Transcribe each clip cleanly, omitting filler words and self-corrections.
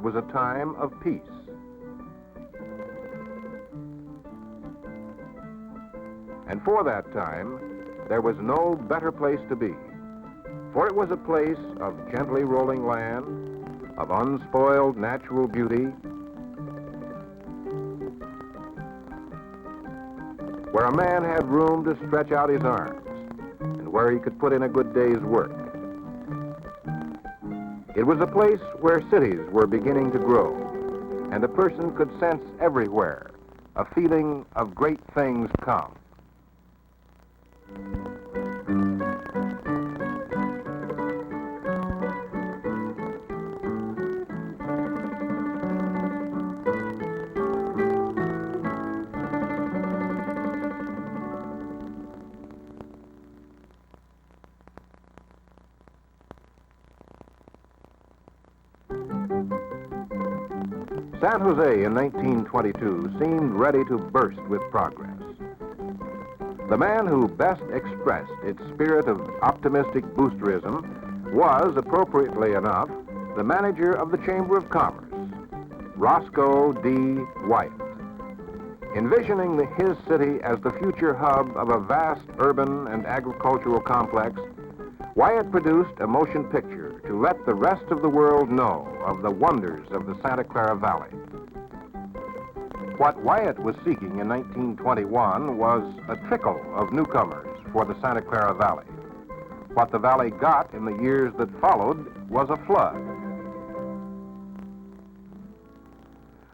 was a time of peace. And for that time, there was no better place to be, for it was a place of gently rolling land, of unspoiled natural beauty, where a man had room to stretch out his arms and where he could put in a good day's work. It was a place where cities were beginning to grow, and a person could sense everywhere a feeling of great things come. San Jose in 1922 seemed ready to burst with progress. The man who best expressed its spirit of optimistic boosterism was, appropriately enough, the manager of the Chamber of Commerce, Roscoe D. Wyatt. Envisioning his city as the future hub of a vast urban and agricultural complex, Wyatt produced a motion picture to let the rest of the world know of the wonders of the Santa Clara Valley. What Wyatt was seeking in 1921 was a trickle of newcomers for the Santa Clara Valley. What the valley got in the years that followed was a flood.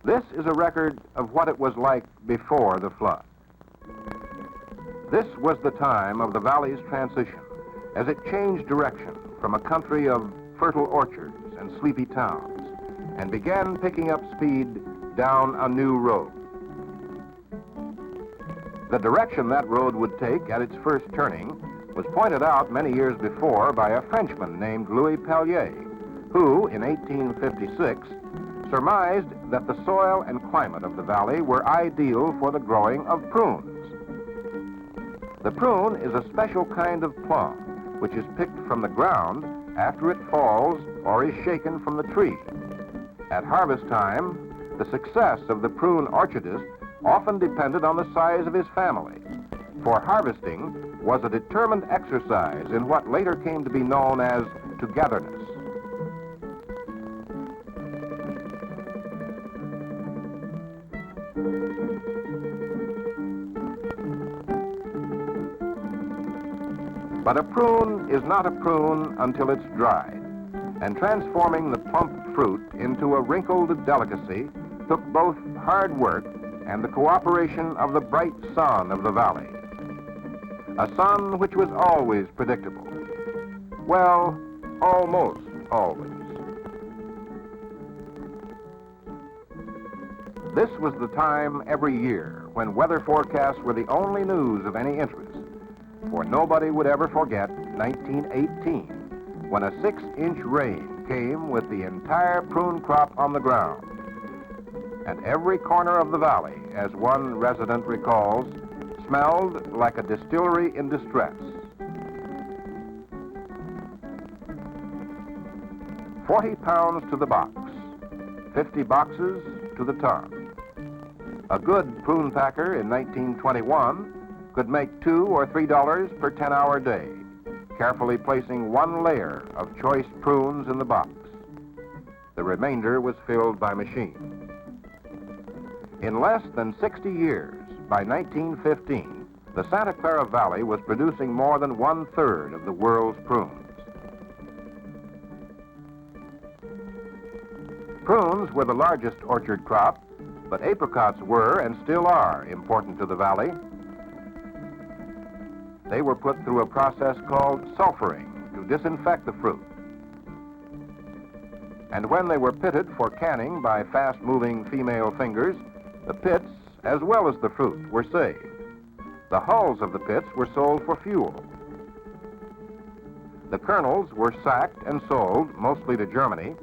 This is a record of what it was like before the flood. This was the time of the valley's transition, as it changed direction from a country of fertile orchards and sleepy towns and began picking up speed down a new road. The direction that road would take at its first turning was pointed out many years before by a Frenchman named Louis Pellier, who, in 1856, surmised that the soil and climate of the valley were ideal for the growing of prunes. The prune is a special kind of plum, which is picked from the ground after it falls or is shaken from the tree. At harvest time, the success of the prune orchardist often depended on the size of his family, for harvesting was a determined exercise in what later came to be known as togetherness. But a prune is not a prune until it's dried, and transforming the plump fruit into a wrinkled delicacy took both hard work and the cooperation of the bright sun of the valley. A sun which was always predictable. Well, almost always. This was the time every year when weather forecasts were the only news of any interest. For nobody would ever forget 1918, when a 6-inch rain came with the entire prune crop on the ground. And every corner of the valley, as one resident recalls, smelled like a distillery in distress. 40 pounds to the box, 50 boxes to the ton. A good prune packer in 1921 could make $2 or $3 per 10-hour day, carefully placing one layer of choice prunes in the box. The remainder was filled by machine. In less than 60 years, by 1915, the Santa Clara Valley was producing more than 1/3 of the world's prunes. Prunes were the largest orchard crop, but apricots were and still are important to the valley. They were put through a process called sulfuring to disinfect the fruit. And when they were pitted for canning by fast-moving female fingers, the pits, as well as the fruit, were saved. The hulls of the pits were sold for fuel. The kernels were sacked and sold, mostly to Germany,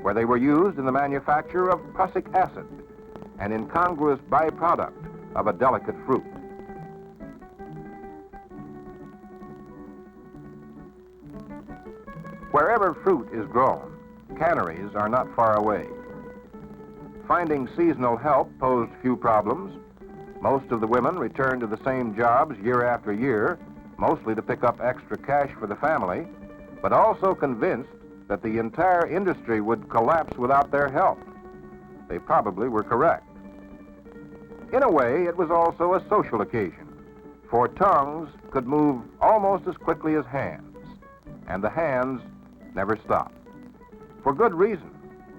where they were used in the manufacture of prussic acid, an incongruous byproduct of a delicate fruit. Wherever fruit is grown, canneries are not far away. finding seasonal help posed few problems. Most of the women returned to the same jobs year after year, mostly to pick up extra cash for the family, but also convinced that the entire industry would collapse without their help. They probably were correct. In a way, it was also a social occasion, for tongues could move almost as quickly as hands, and the hands never stopped. For good reason.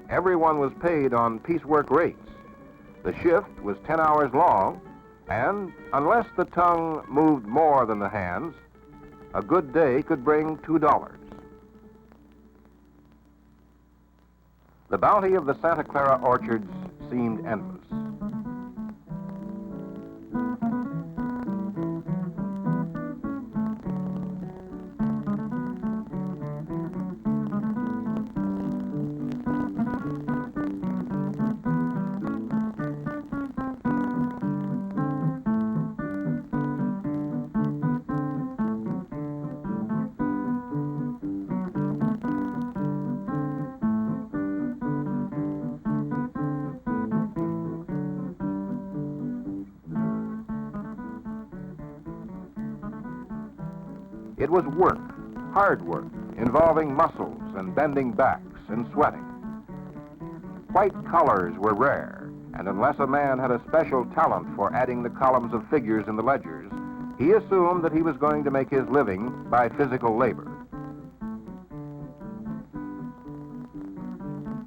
Everyone was paid on piecework rates. The shift was 10 hours long, and unless the tongue moved more than the hands, a good day could bring $2. The bounty of the Santa Clara orchards seemed endless. It was work, hard work, involving muscles and bending backs and sweating. White collars were rare, and unless a man had a special talent for adding the columns of figures in the ledgers, he assumed that he was going to make his living by physical labor.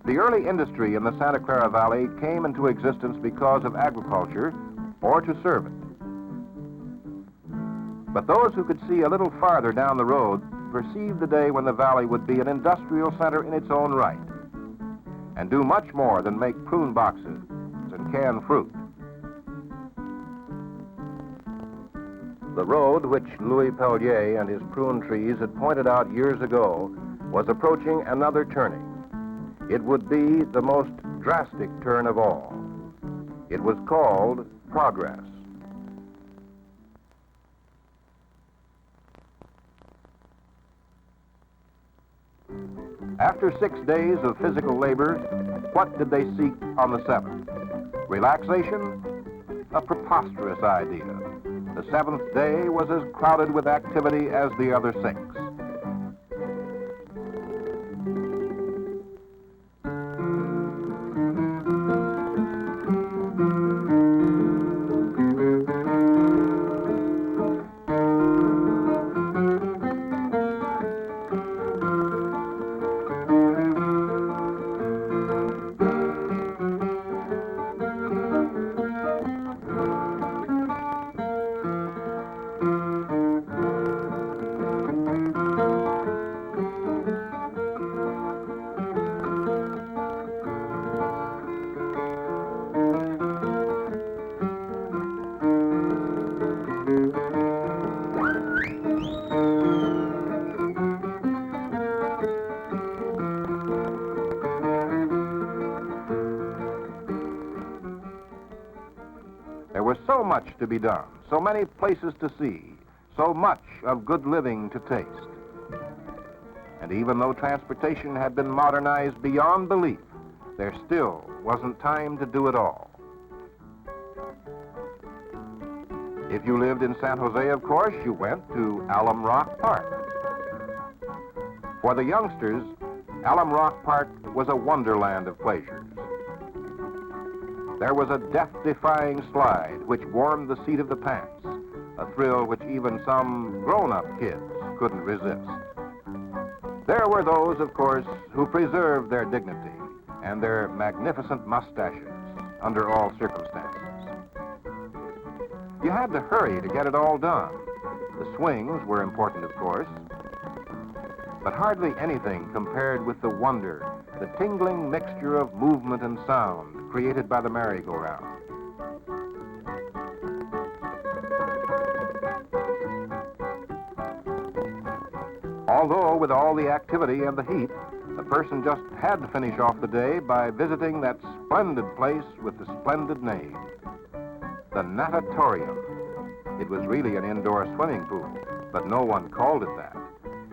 The early industry in the Santa Clara Valley came into existence because of agriculture or to serve it. But those who could see a little farther down the road perceived the day when the valley would be an industrial center in its own right and do much more than make prune boxes and can fruit. The road which Louis Pellier and his prune trees had pointed out years ago was approaching another turning. It would be the most drastic turn of all. It was called progress. After 6 days of physical labor, what did they seek on the 7th? Relaxation? A preposterous idea. The 7th day was as crowded with activity as the other 6. There was so much to be done, so many places to see, so much of good living to taste. And even though transportation had been modernized beyond belief, there still wasn't time to do it all. If you lived in San Jose, of course, you went to Alum Rock Park. For the youngsters, Alum Rock Park was a wonderland of pleasures. There was a death-defying slide which warmed the seat of the pants, a thrill which even some grown-up kids couldn't resist. There were those, of course, who preserved their dignity and their magnificent mustaches under all circumstances. You had to hurry to get it all done. The swings were important, of course, but hardly anything compared with the wonder, the tingling mixture of movement and sound created by the merry-go-round. Although with all the activity and the heat, a person just had to finish off the day by visiting that splendid place with the splendid name, the natatorium. It was really an indoor swimming pool, but no one called it that.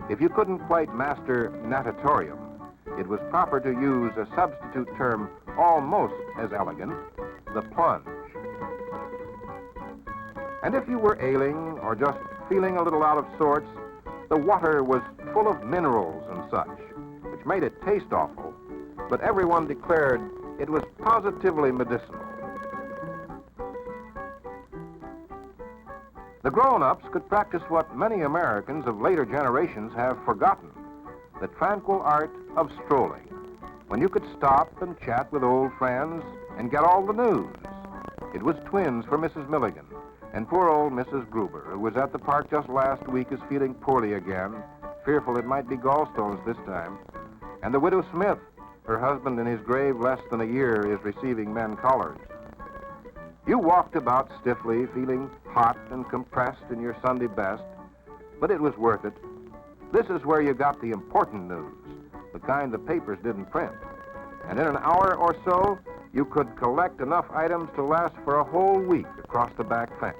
If you couldn't quite master natatorium, it was proper to use a substitute term almost as elegant, the plunge. And if you were ailing or just feeling a little out of sorts, the water was full of minerals and such, which made it taste awful, but everyone declared it was positively medicinal. The grown-ups could practice what many Americans of later generations have forgotten, the tranquil art of strolling, when you could stop and chat with old friends and get all the news. It was twins for Mrs. Milligan, and poor old Mrs. Gruber, who was at the park just last week, is feeling poorly again, fearful it might be gallstones this time. And the widow Smith, her husband in his grave less than a year, is receiving men collars. You walked about stiffly, feeling hot and compressed in your Sunday best, but it was worth it. This is where you got the important news, the kind the papers didn't print. And in an hour or so, you could collect enough items to last for a whole week across the back fence.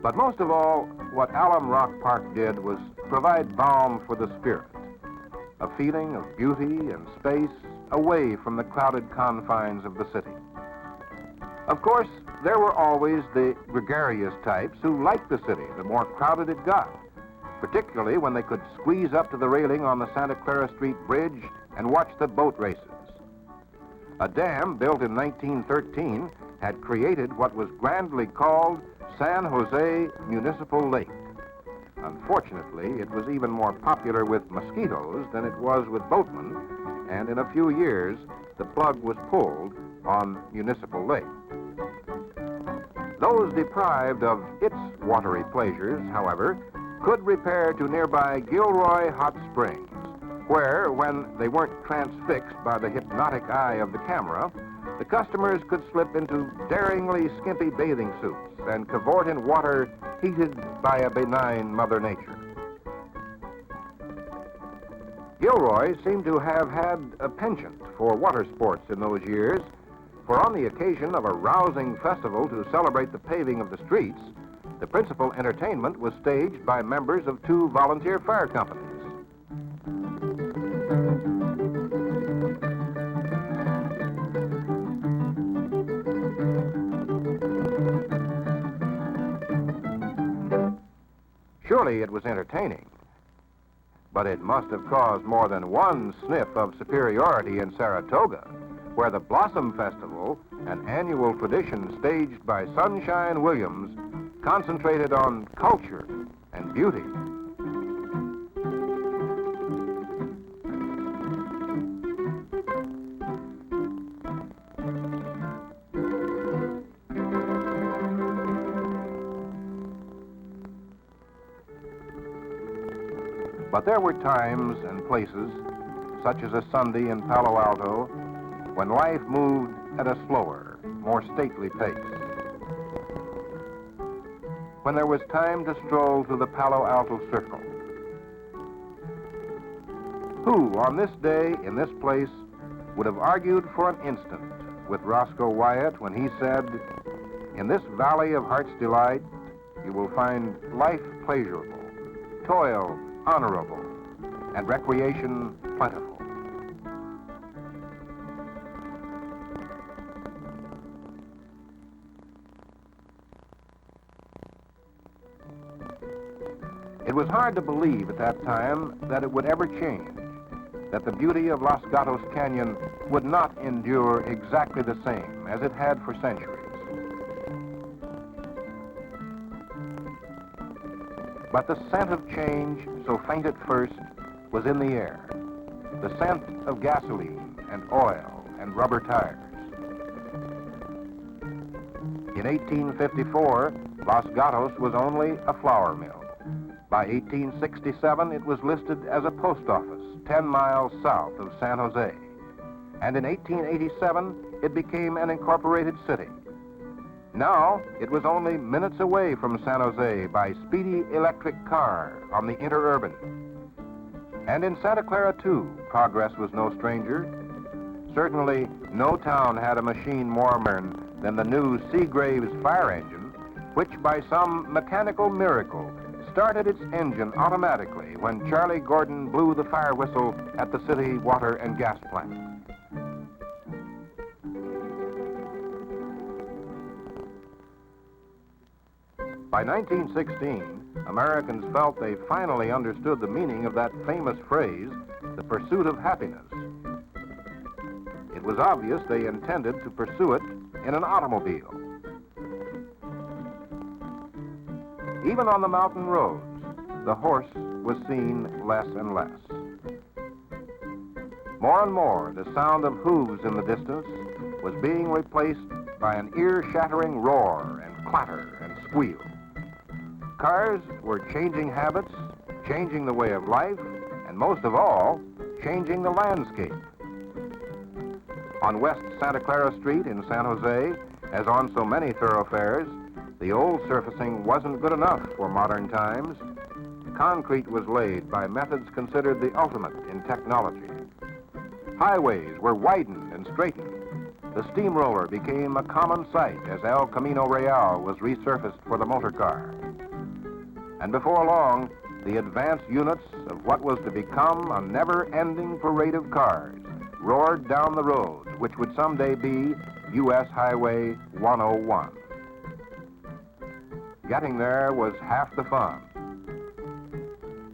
But most of all, what Alum Rock Park did was provide balm for the spirit, a feeling of beauty and space away from the crowded confines of the city. Of course, there were always the gregarious types who liked the city the more crowded it got, particularly when they could squeeze up to the railing on the Santa Clara Street Bridge and watch the boat races. A dam built in 1913 had created what was grandly called San Jose Municipal Lake. Unfortunately, it was even more popular with mosquitoes than it was with boatmen, and in a few years, the plug was pulled on Municipal Lake. Those deprived of its watery pleasures, however, could repair to nearby Gilroy Hot Springs, where, when they weren't transfixed by the hypnotic eye of the camera, the customers could slip into daringly skimpy bathing suits and cavort in water heated by a benign Mother Nature. Gilroy seemed to have had a penchant for water sports in those years, for on the occasion of a rousing festival to celebrate the paving of the streets, the principal entertainment was staged by members of 2 volunteer fire companies. Surely it was entertaining, but it must have caused more than one sniff of superiority in Saratoga, where the Blossom Festival, an annual tradition staged by Sunshine Williams, concentrated on culture and beauty. But there were times and places, such as a Sunday in Palo Alto, when life moved at a slower, more stately pace. When there was time to stroll through the Palo Alto Circle. Who, on this day, in this place, would have argued for an instant with Roscoe Wyatt when he said, "In this valley of heart's delight, you will find life pleasurable, toil honorable, and recreation plentiful." It was hard to believe at that time that it would ever change, that the beauty of Los Gatos Canyon would not endure exactly the same as it had for centuries. But the scent of change, so faint at first, was in the air. The scent of gasoline and oil and rubber tires. In 1854, Los Gatos was only a flour mill. By 1867, it was listed as a post office 10 miles south of San Jose. And in 1887, it became an incorporated city. Now, it was only minutes away from San Jose by speedy electric car on the interurban. And in Santa Clara, too, progress was no stranger. Certainly, no town had a machine more modern than the new Seagraves fire engine, which by some mechanical miracle started its engine automatically when Charlie Gordon blew the fire whistle at the city water and gas plant. By 1916, Americans felt they finally understood the meaning of that famous phrase, the pursuit of happiness. It was obvious they intended to pursue it in an automobile. Even on the mountain roads, the horse was seen less and less. More and more, the sound of hooves in the distance was being replaced by an ear-shattering roar and clatter and squeal. Cars were changing habits, changing the way of life, and most of all, changing the landscape. On West Santa Clara Street in San Jose, as on so many thoroughfares, the old surfacing wasn't good enough for modern times. Concrete was laid by methods considered the ultimate in technology. Highways were widened and straightened. The steamroller became a common sight as El Camino Real was resurfaced for the motor car. And before long, the advanced units of what was to become a never-ending parade of cars roared down the roads, which would someday be U.S. Highway 101. Getting there was half the fun.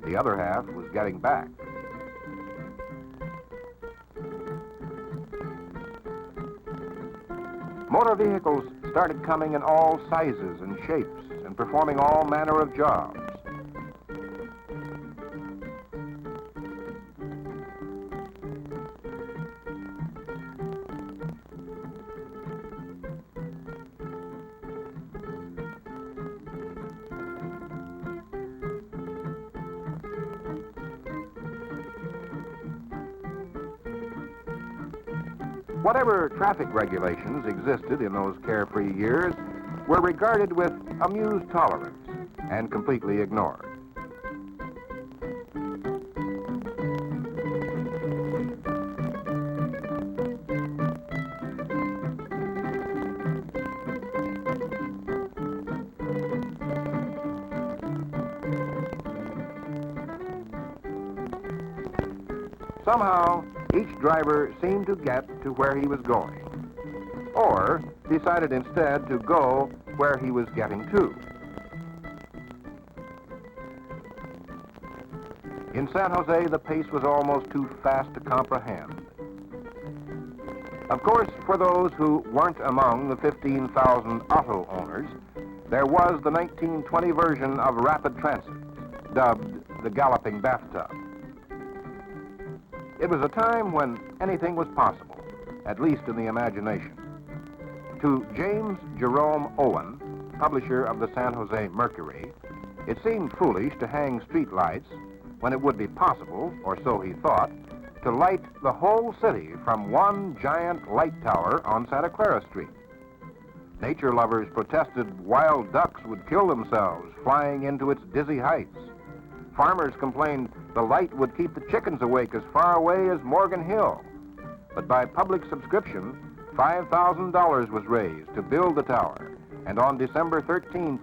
The other half was getting back. Motor vehicles started coming in all sizes and shapes and performing all manner of jobs. Whatever traffic regulations existed in those carefree years were regarded with amused tolerance and completely ignored. Somehow, each driver seemed to get to where he was going, or decided instead to go where he was getting to. In San Jose, the pace was almost too fast to comprehend. Of course, for those who weren't among the 15,000 auto owners, there was the 1920 version of rapid transit, dubbed the galloping bathtub. It was a time when anything was possible, at least in the imagination. To James Jerome Owen, publisher of the San Jose Mercury, it seemed foolish to hang streetlights when it would be possible, or so he thought, to light the whole city from one giant light tower on Santa Clara Street. Nature lovers protested wild ducks would kill themselves flying into its dizzy heights. Farmers complained the light would keep the chickens awake as far away as Morgan Hill. But by public subscription, $5,000 was raised to build the tower, and on December 13th,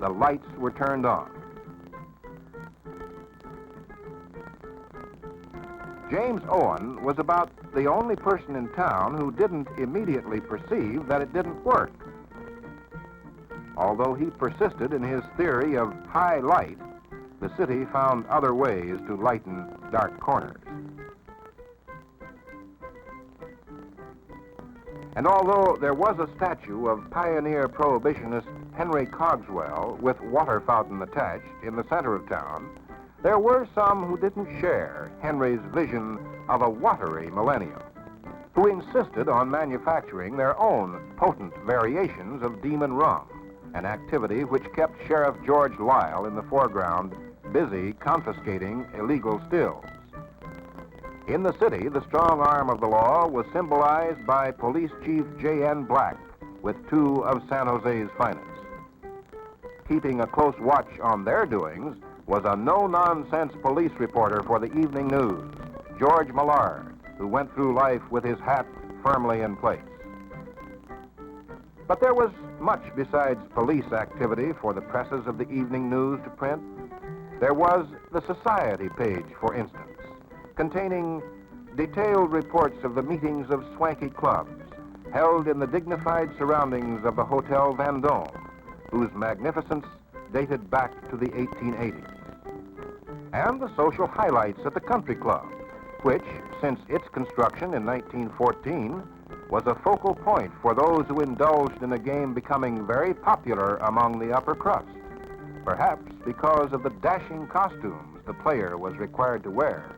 the lights were turned on. James Owen was about the only person in town who didn't immediately perceive that it didn't work. Although he persisted in his theory of high light, the city found other ways to lighten dark corners. And although there was a statue of pioneer prohibitionist Henry Cogswell with water fountain attached in the center of town, there were some who didn't share Henry's vision of a watery millennium, who insisted on manufacturing their own potent variations of demon rum, an activity which kept Sheriff George Lyle in the foreground, busy confiscating illegal stills. In the city, the strong arm of the law was symbolized by Police Chief J.N. Black with two of San Jose's finest. Keeping a close watch on their doings was a no-nonsense police reporter for the Evening News, George Millard, who went through life with his hat firmly in place. But there was much besides police activity for the presses of the evening news to print. There was the society page, for instance, containing detailed reports of the meetings of swanky clubs held in the dignified surroundings of the Hotel Vendôme, whose magnificence dated back to the 1880s. And the social highlights at the country club, which, since its construction in 1914, was a focal point for those who indulged in a game becoming very popular among the upper crust, perhaps because of the dashing costumes the player was required to wear.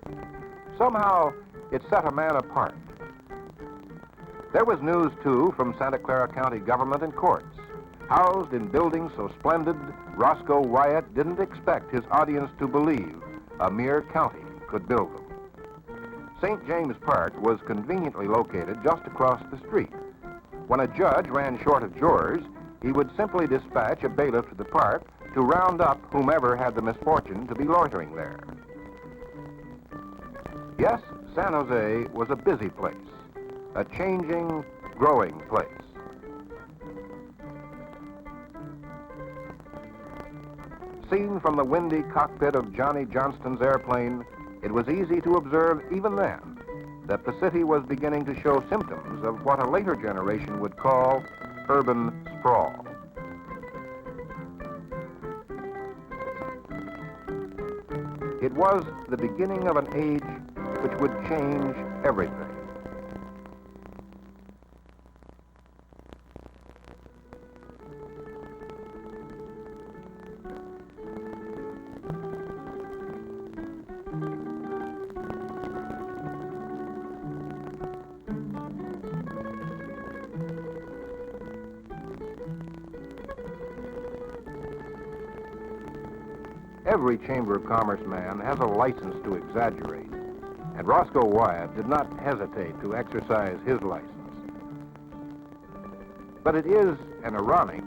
Somehow, it set a man apart. There was news, too, from Santa Clara County government and courts. Housed in buildings so splendid, Roscoe Wyatt didn't expect his audience to believe a mere county could build them. St. James Park was conveniently located just across the street. When a judge ran short of jurors, he would simply dispatch a bailiff to the park to round up whomever had the misfortune to be loitering there. Yes, San Jose was a busy place, a changing, growing place. Seen from the windy cockpit of Johnny Johnston's airplane, it was easy to observe even then that the city was beginning to show symptoms of what a later generation would call urban sprawl. It was the beginning of an age which would change everything. Every Chamber of Commerce man has a license to exaggerate, and Roscoe Wyatt did not hesitate to exercise his license. But it is an ironic,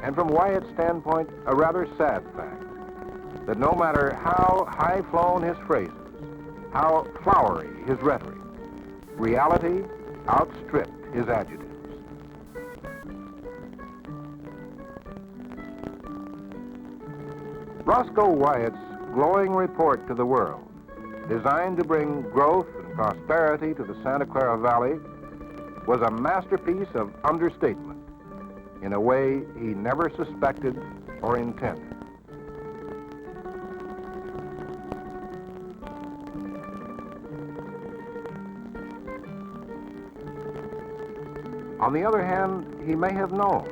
and from Wyatt's standpoint, a rather sad fact, that no matter how high-flown his phrases, how flowery his rhetoric, reality outstripped his adjectives. Roscoe Wyatt's glowing report to the world, designed to bring growth and prosperity to the Santa Clara Valley, was a masterpiece of understatement in a way he never suspected or intended. On the other hand, he may have known,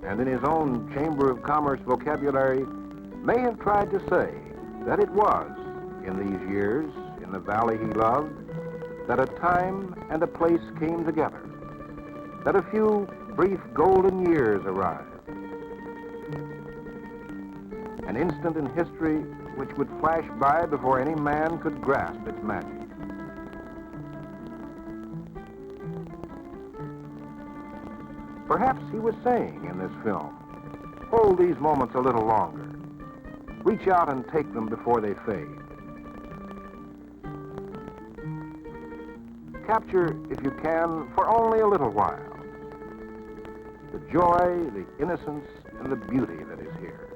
and in his own Chamber of Commerce vocabulary, may have tried to say that it was, in these years, in the valley he loved, that a time and a place came together, that a few brief golden years arrived, an instant in history which would flash by before any man could grasp its magic. Perhaps he was saying in this film, hold these moments a little longer. Reach out and take them before they fade. Capture, if you can, for only a little while, the joy, the innocence, and the beauty that is here.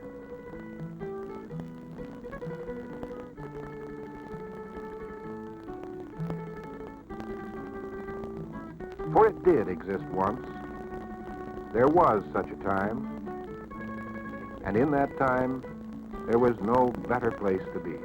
For it did exist once. There was such a time, and in that time, there was no better place to be.